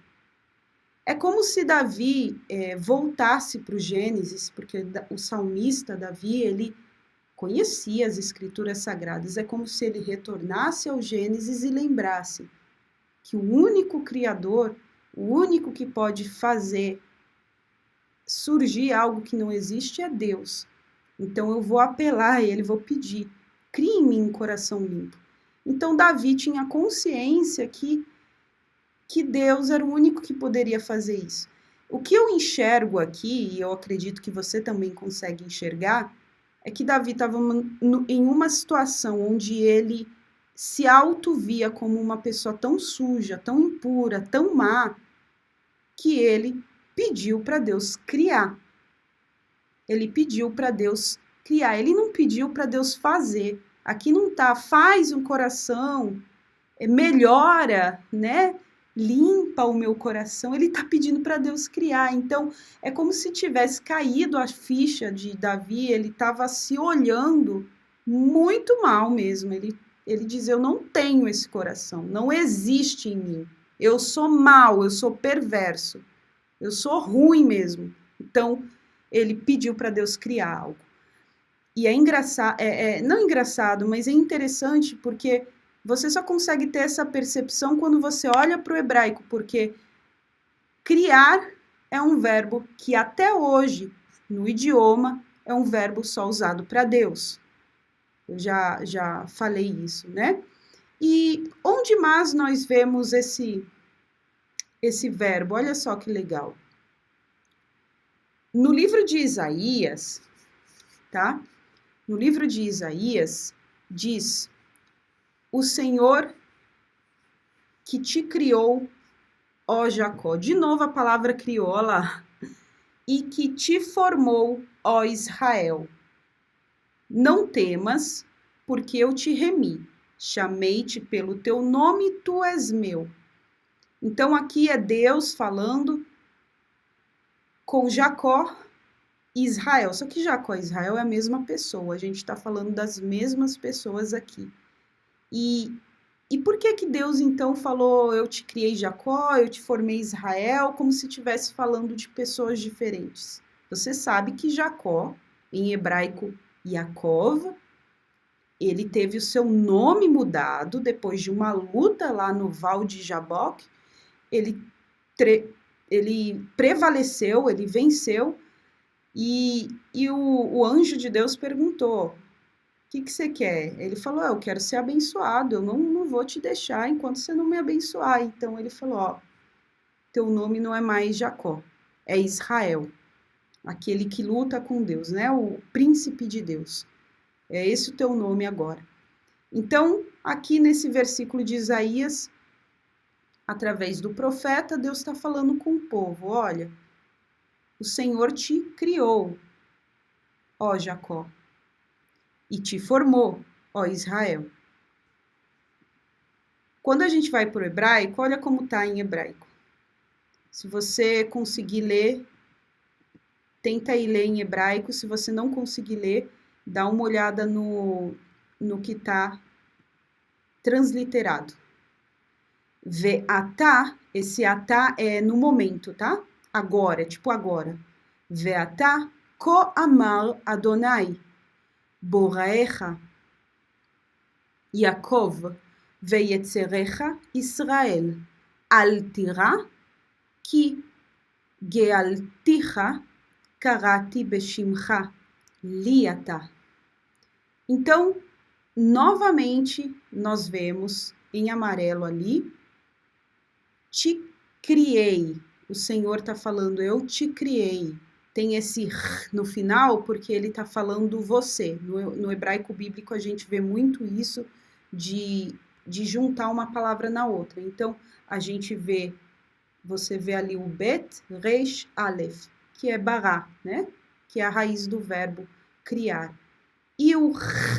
É como se Davi voltasse para o Gênesis, porque o salmista Davi, ele conhecia as escrituras sagradas. É como se ele retornasse ao Gênesis e lembrasse que o único Criador, o único que pode fazer surgir algo que não existe é Deus. Então eu vou apelar a ele, vou pedir, crie em mim um coração limpo. Então Davi tinha consciência que Deus era o único que poderia fazer isso. O que eu enxergo aqui, e eu acredito que você também consegue enxergar, é que Davi estava em uma situação onde ele se auto-via como uma pessoa tão suja, tão impura, tão má, que ele pediu para Deus criar. Ele pediu para Deus criar. Ele não pediu para Deus fazer. Aqui não tá, faz um coração, melhora, né? Limpa o meu coração. Ele tá pedindo para Deus criar. Então, é como se tivesse caído a ficha de Davi. Ele estava se olhando muito mal mesmo. Ele diz, eu não tenho esse coração, não existe em mim. Eu sou mau, eu sou perverso, eu sou ruim mesmo. Então, ele pediu para Deus criar algo. E é engraçado, não engraçado, mas é interessante porque você só consegue ter essa percepção quando você olha para o hebraico, porque criar é um verbo que até hoje, no idioma, é um verbo só usado para Deus. Eu já falei isso, né? E onde mais nós vemos esse verbo? Olha só que legal. No livro de Isaías, tá? No livro de Isaías, diz: o Senhor que te criou ó Jacó. De novo a palavra crioula. E que te formou, ó Israel. Não temas, porque eu te remi. Chamei-te pelo teu nome, tu és meu. Então aqui é Deus falando com Jacó e Israel. Só que Jacó e Israel é a mesma pessoa. A gente está falando das mesmas pessoas aqui. E por que Deus então falou, eu te criei Jacó, eu te formei Israel, como se estivesse falando de pessoas diferentes? Você sabe que Jacó, em hebraico Yaakov, ele teve o seu nome mudado depois de uma luta lá no Val de Jaboque. Ele prevaleceu, ele venceu, e o anjo de Deus perguntou, o que você quer? Ele falou, eu quero ser abençoado, eu não vou te deixar enquanto você não me abençoar. Então ele falou, ó, teu nome não é mais Jacó, é Israel, aquele que luta com Deus, né? O príncipe de Deus. É esse o teu nome agora. Então, aqui nesse versículo de Isaías, através do profeta, Deus está falando com o povo, olha, o Senhor te criou, ó Jacó, e te formou, ó Israel. Quando a gente vai para o hebraico, olha como está em hebraico. Se você conseguir ler, tenta ir ler em hebraico. Se você não conseguir ler, dá uma olhada no que está transliterado. Ve'atá, esse atá é no momento, tá? Agora, tipo agora. Ve'atá ko amar Adonai, boraecha, Yaakov, ve'yetzerecha Israel, al tira, ki gealticha karati beshimcha, liata. Então, novamente, nós vemos em amarelo ali, te criei. O Senhor está falando, eu te criei. Tem esse no final, porque ele está falando você. No hebraico bíblico, a gente vê muito isso de juntar uma palavra na outra. Então, a gente vê, você vê ali o bet, resh, aleph, que é bará, né? Que é a raiz do verbo criar. E o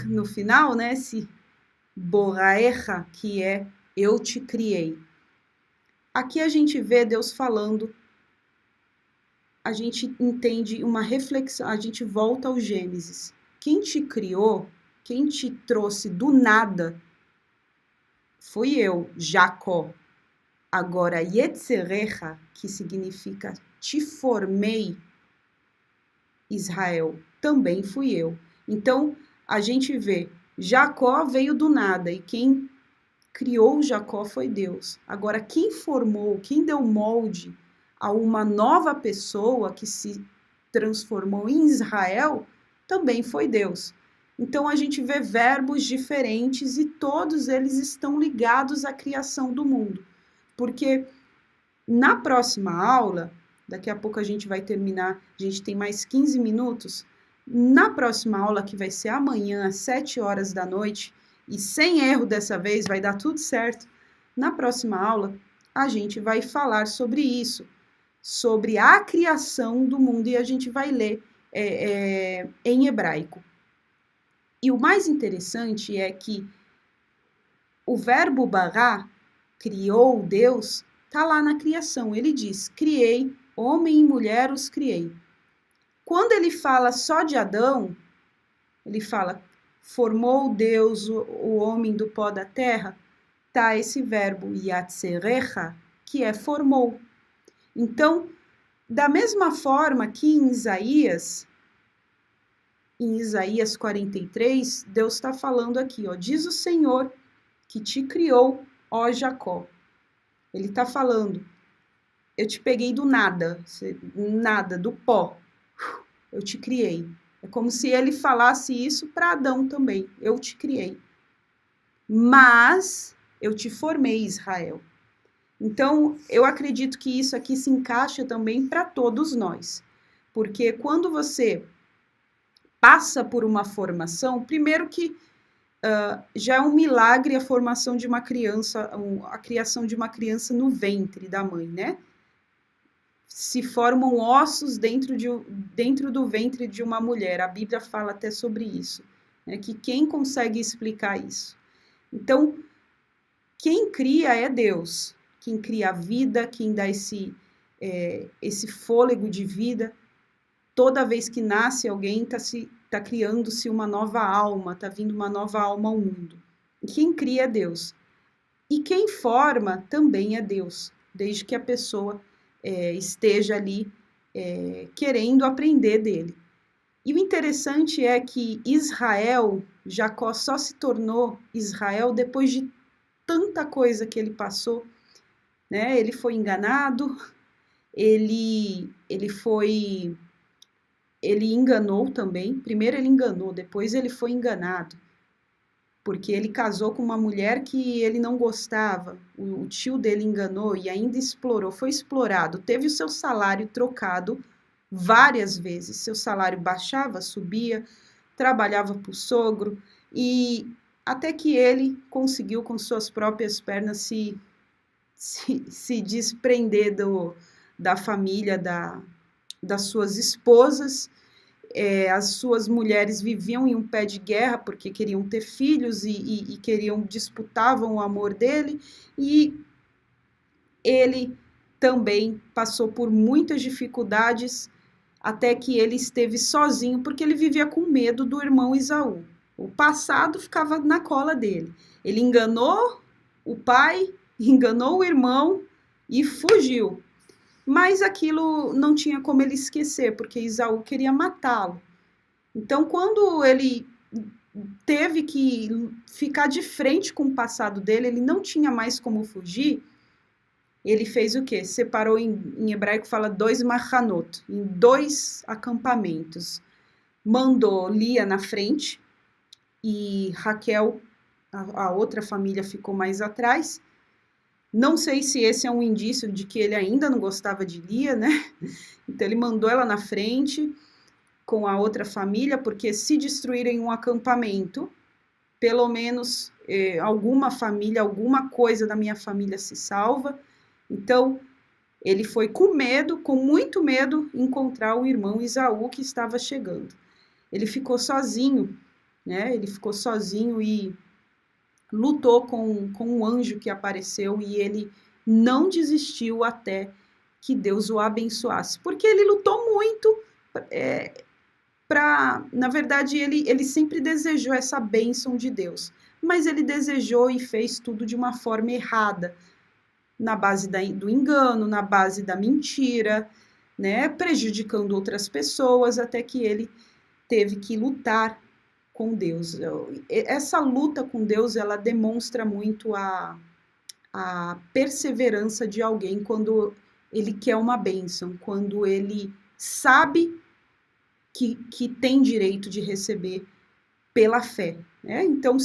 no final, né? Esse boraecha, que é eu te criei. Aqui a gente vê Deus falando, a gente entende uma reflexão, a gente volta ao Gênesis. Quem te criou, quem te trouxe do nada, fui eu, Jacó. Agora, Yetzerecha, que significa te formei, Israel, também fui eu. Então, a gente vê, Jacó veio do nada, e quem criou Jacó foi Deus. Agora, quem formou, quem deu molde a uma nova pessoa que se transformou em Israel, também foi Deus. Então, a gente vê verbos diferentes e todos eles estão ligados à criação do mundo. Porque na próxima aula, daqui a pouco a gente vai terminar, a gente tem mais 15 minutos, na próxima aula, que vai ser amanhã, às 7 horas da noite, e sem erro dessa vez, vai dar tudo certo. Na próxima aula, a gente vai falar sobre isso, sobre a criação do mundo, e a gente vai ler em hebraico. E o mais interessante é que o verbo bará, criou Deus, está lá na criação. Ele diz, criei, homem e mulher os criei. Quando ele fala só de Adão, ele fala, formou Deus o homem do pó da terra, tá esse verbo yatzerecha, que é formou. Então, da mesma forma que em Isaías 43, Deus está falando aqui, ó, diz o Senhor que te criou, ó Jacó. Ele está falando, eu te peguei do nada, do pó, eu te criei. É como se ele falasse isso para Adão também. Eu te criei. Mas eu te formei, Israel. Então, eu acredito que isso aqui se encaixa também para todos nós. Porque quando você passa por uma formação, primeiro que já é um milagre a formação de uma criança, a criação de uma criança no ventre da mãe, né? Se formam ossos dentro do ventre de uma mulher. A Bíblia fala até sobre isso, né? Que quem consegue explicar isso? Então, quem cria é Deus. Quem cria a vida, quem dá esse fôlego de vida. Toda vez que nasce alguém, tá criando-se uma nova alma, tá vindo uma nova alma ao mundo. Quem cria é Deus. E quem forma também é Deus, desde que a pessoa esteja ali querendo aprender dele. E o interessante é que Israel, Jacó só se tornou Israel depois de tanta coisa que ele passou, né? Ele foi enganado, ele enganou também. Primeiro ele enganou, depois ele foi enganado, porque ele casou com uma mulher que ele não gostava. O tio dele enganou e ainda explorou, foi explorado, teve o seu salário trocado várias vezes. Seu salário baixava, subia, trabalhava para o sogro, e até que ele conseguiu com suas próprias pernas se desprender da família, das suas esposas. As suas mulheres viviam em um pé de guerra porque queriam ter filhos e disputavam o amor dele, e ele também passou por muitas dificuldades até que ele esteve sozinho, porque ele vivia com medo do irmão Esaú. O passado ficava na cola dele. Ele enganou o pai, enganou o irmão e fugiu. Mas aquilo não tinha como ele esquecer, porque Esaú queria matá-lo. Então, quando ele teve que ficar de frente com o passado dele, ele não tinha mais como fugir, ele fez o quê? Separou, em hebraico fala 2 machanot, em 2 acampamentos. Mandou Lia na frente e Raquel, a outra família, ficou mais atrás. Não sei se esse é um indício de que ele ainda não gostava de Lia, né? Então ele mandou ela na frente com a outra família, porque se destruírem um acampamento, pelo menos alguma família, alguma coisa da minha família se salva. Então ele foi com medo, com muito medo, encontrar o irmão Esaú que estava chegando. Ele ficou sozinho, né? Ele ficou sozinho e lutou com um anjo que apareceu, e ele não desistiu até que Deus o abençoasse, porque ele lutou muito na verdade, ele sempre desejou essa bênção de Deus, mas ele desejou e fez tudo de uma forma errada, na base do engano, na base da mentira, né, prejudicando outras pessoas, até que ele teve que lutar com Deus. Essa luta com Deus, ela demonstra muito a perseverança de alguém quando ele quer uma bênção, quando ele sabe que tem direito de receber pela fé, né? Então,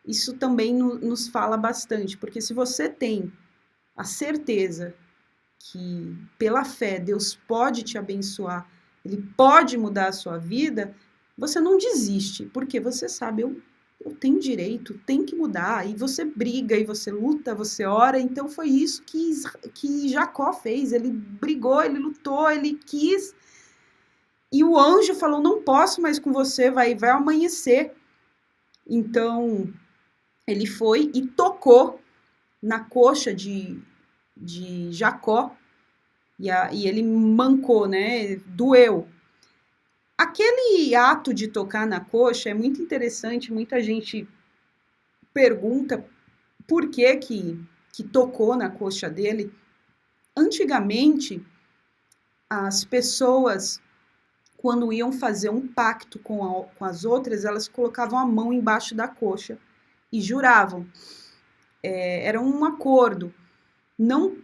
isso também nos fala bastante, porque se você tem a certeza que pela fé Deus pode te abençoar, Ele pode mudar a sua vida, você não desiste, porque você sabe, eu tenho direito, tem que mudar, e você briga, e você luta, você ora. Então foi isso que Jacó fez, ele brigou, ele lutou, ele quis, e o anjo falou, não posso mais com você, vai amanhecer. Então ele foi e tocou na coxa de Jacó, e ele mancou, né? Doeu. Aquele ato de tocar na coxa é muito interessante, muita gente pergunta por que tocou na coxa dele. Antigamente, as pessoas, quando iam fazer um pacto com as outras, elas colocavam a mão embaixo da coxa e juravam. Era um acordo. Não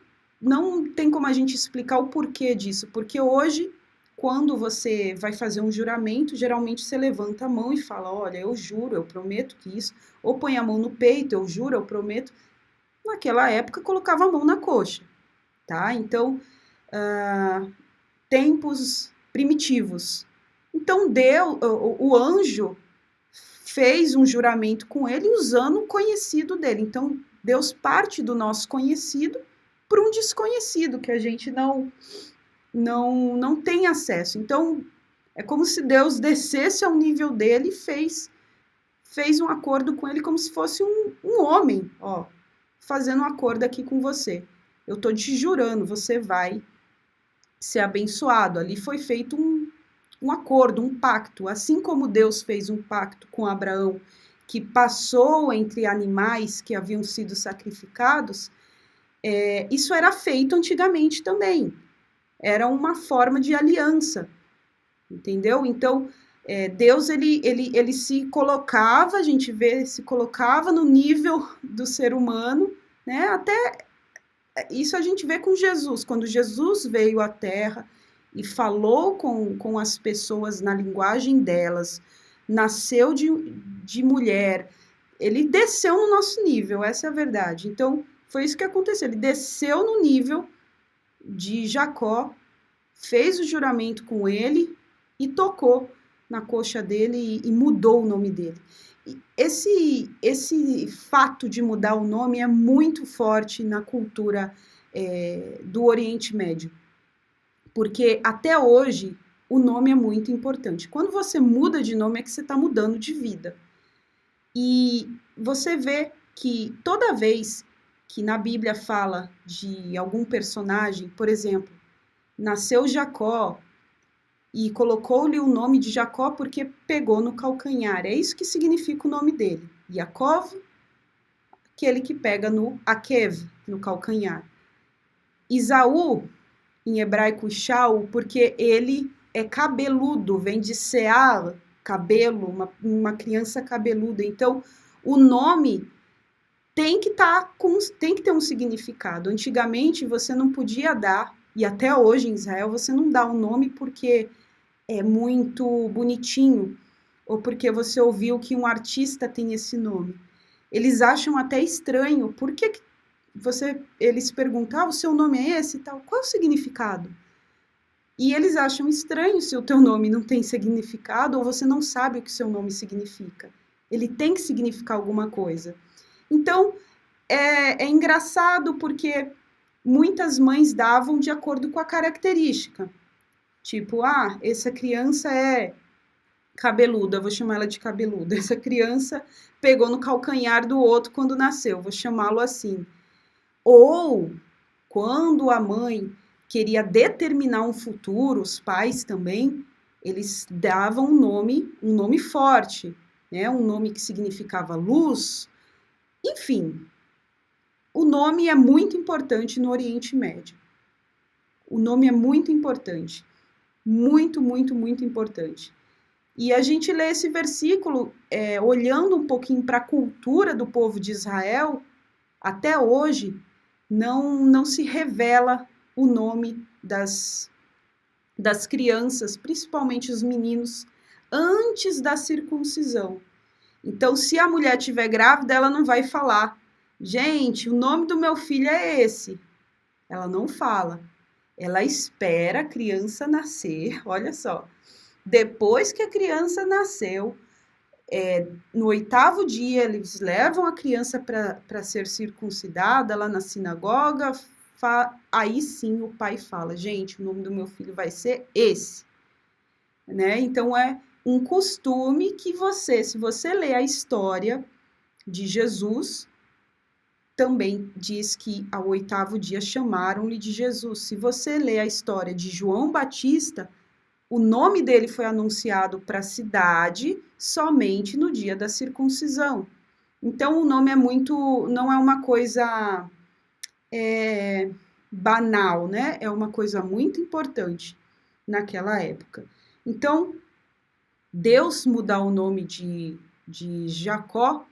tem como a gente explicar o porquê disso, porque hoje, quando você vai fazer um juramento, geralmente você levanta a mão e fala, olha, eu juro, eu prometo que isso, ou põe a mão no peito, eu juro, eu prometo. Naquela época, colocava a mão na coxa, tá? Então, tempos primitivos. Então, o anjo fez um juramento com ele usando o conhecido dele. Então, Deus parte do nosso conhecido para um desconhecido que a gente não tem acesso. Então, é como se Deus descesse ao nível dele e fez um acordo com ele como se fosse um homem, ó, fazendo um acordo aqui com você. Eu tô te jurando, você vai ser abençoado. Ali foi feito um acordo, um pacto. Assim como Deus fez um pacto com Abraão, que passou entre animais que haviam sido sacrificados, isso era feito antigamente também. Era uma forma de aliança, entendeu? Então, Deus, ele se colocava, a gente vê, se colocava no nível do ser humano, né? Até isso a gente vê com Jesus. Quando Jesus veio à Terra e falou com as pessoas na linguagem delas, nasceu de mulher, ele desceu no nosso nível, essa é a verdade. Então, foi isso que aconteceu. Ele desceu no nível de Jacó, fez o juramento com ele e tocou na coxa dele e mudou o nome dele. Esse fato de mudar o nome é muito forte na cultura do Oriente Médio, porque até hoje o nome é muito importante. Quando você muda de nome é que você está mudando de vida. E você vê que toda vez que na Bíblia fala de algum personagem, por exemplo, nasceu Jacó e colocou-lhe o nome de Jacó porque pegou no calcanhar. É isso que significa o nome dele. Yaakov, aquele que pega no Akev, no calcanhar. Isaú, em hebraico Shaul, porque ele é cabeludo, vem de Seal, cabelo, uma criança cabeluda. Então, o nome tem que ter um significado. Antigamente, você não podia dar, e até hoje em Israel, você não dá um nome porque é muito bonitinho, ou porque você ouviu que um artista tem esse nome. Eles acham até estranho, por que eles perguntam, o seu nome é esse e tal, qual é o significado? E eles acham estranho se o teu nome não tem significado, ou você não sabe o que seu nome significa. Ele tem que significar alguma coisa. Então, é engraçado porque muitas mães davam de acordo com a característica. Tipo, essa criança é cabeluda, vou chamar ela de cabeluda. Essa criança pegou no calcanhar do outro quando nasceu, vou chamá-lo assim. Ou, quando a mãe queria determinar um futuro, os pais também, eles davam um nome forte, né? Um nome que significava luz. Enfim, o nome é muito importante no Oriente Médio. O nome é muito importante. Muito, muito, muito importante. E a gente lê esse versículo olhando um pouquinho para a cultura do povo de Israel, até hoje não se revela o nome das crianças, principalmente os meninos, antes da circuncisão. Então, se a mulher estiver grávida, ela não vai falar, gente, o nome do meu filho é esse. Ela não fala. Ela espera a criança nascer, olha só. Depois que a criança nasceu, no 8º dia, eles levam a criança para ser circuncidada lá na sinagoga. Aí sim o pai fala, gente, o nome do meu filho vai ser esse. Né? Então, é um costume que se você ler a história de Jesus, também diz que ao 8º dia chamaram-lhe de Jesus. Se você ler a história de João Batista, o nome dele foi anunciado para a cidade somente no dia da circuncisão. Então, o nome não é uma coisa banal, né? É uma coisa muito importante naquela época. Então, Deus mudar o nome de Jacó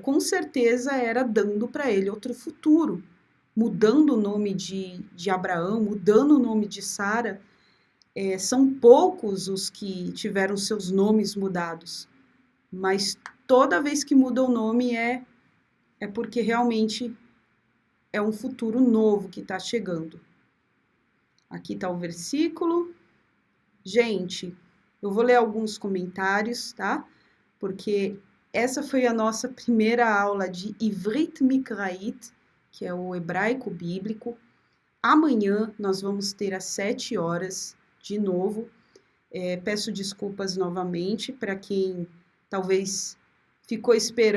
com certeza era dando para ele outro futuro, mudando o nome de Abraão, mudando o nome de Sara. São poucos os que tiveram seus nomes mudados, mas toda vez que muda o nome é porque realmente é um futuro novo que está chegando. Aqui está o versículo. Gente, eu vou ler alguns comentários, tá? porque essa foi a nossa primeira aula de Ivrit Mikrait, que é o hebraico bíblico. Amanhã nós vamos ter às 7 horas, de novo. Peço desculpas novamente para quem talvez ficou esperando